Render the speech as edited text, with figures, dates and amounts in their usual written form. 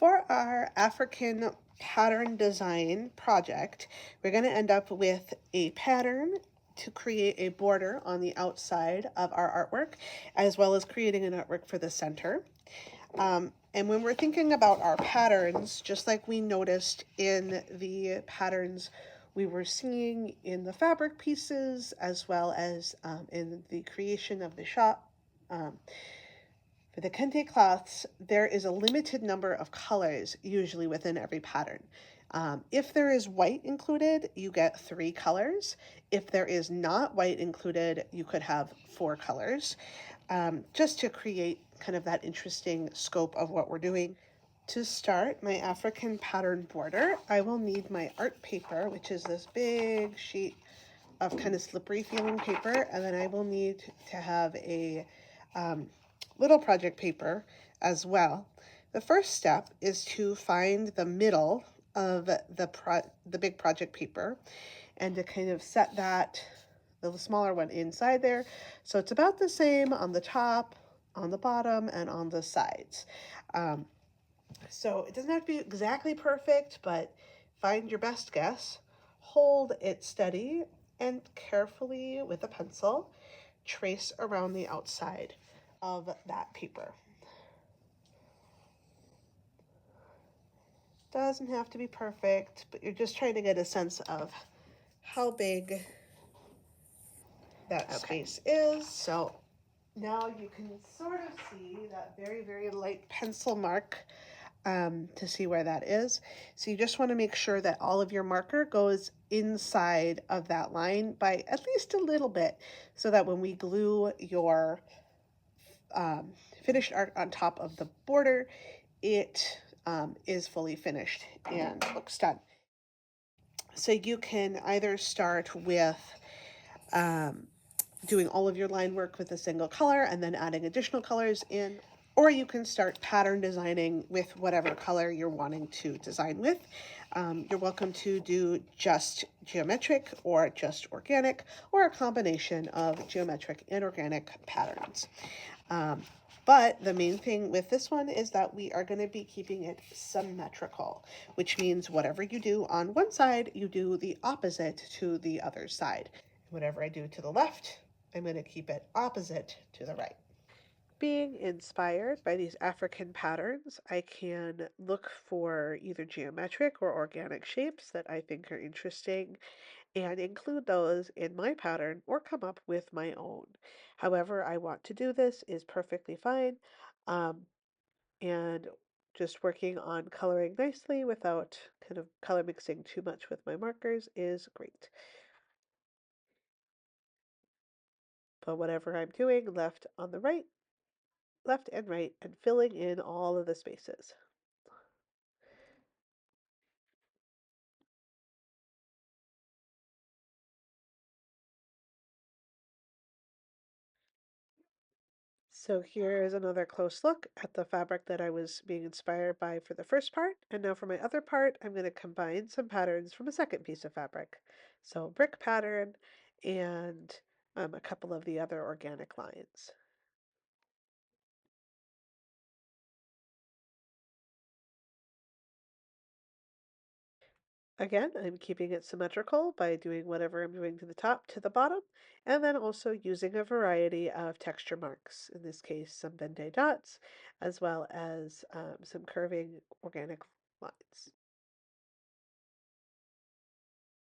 For our African pattern design project, we're going to end up with a pattern to create a border on the outside of our artwork, as well as creating an artwork for the center. And when we're thinking about our patterns, just like we noticed in the patterns we were seeing in the fabric pieces, as well as in the creation of the shop, for the kente cloths, there is a limited number of colors usually within every pattern. If there is white included, you get 3 colors. If there is not white included, you could have 4 colors, just to create kind of that interesting scope of what we're doing. To start my African pattern border, I will need my art paper, which is this big sheet of kind of slippery feeling paper, and then I will need to have a little project paper as well. The first step is to find the middle of the big project paper and to kind of set that, the smaller one, inside there, so it's about the same on the top, on the bottom, and on the sides. So it doesn't have to be exactly perfect, but find your best guess, hold it steady, and carefully with a pencil trace around the outside of that paper. Doesn't have to be perfect, but you're just trying to get a sense of how big that space is. So now you can sort of see that very, very light pencil mark, to see where that is. So you just want to make sure that all of your marker goes inside of that line by at least a little bit, so that when we glue your finished art on top of the border, it is fully finished and looks done. So you can either start with doing all of your line work with a single color and then adding additional colors in, or you can start pattern designing with whatever color you're wanting to design with. You're welcome to do just geometric or just organic, or a combination of geometric and organic patterns. But the main thing with this one is that we are going to be keeping it symmetrical, which means whatever you do on one side, you do the opposite to the other side. Whatever I do to the left, I'm going to keep it opposite to the right. Being inspired by these African patterns, I can look for either geometric or organic shapes that I think are interesting and include those in my pattern or come up with my own. However I want to do this is perfectly fine. Um, and just working on coloring nicely without kind of color mixing too much with my markers is great. But whatever I'm doing, left on the right, left and right, and filling in all of the spaces. So here is another close look at the fabric that I was being inspired by for the first part. And now for my other part, I'm going to combine some patterns from a second piece of fabric. So brick pattern and a couple of the other organic lines. Again, I'm keeping it symmetrical by doing whatever I'm doing to the top to the bottom, and then also using a variety of texture marks, in this case some Bende dots, as well as some curving organic lines.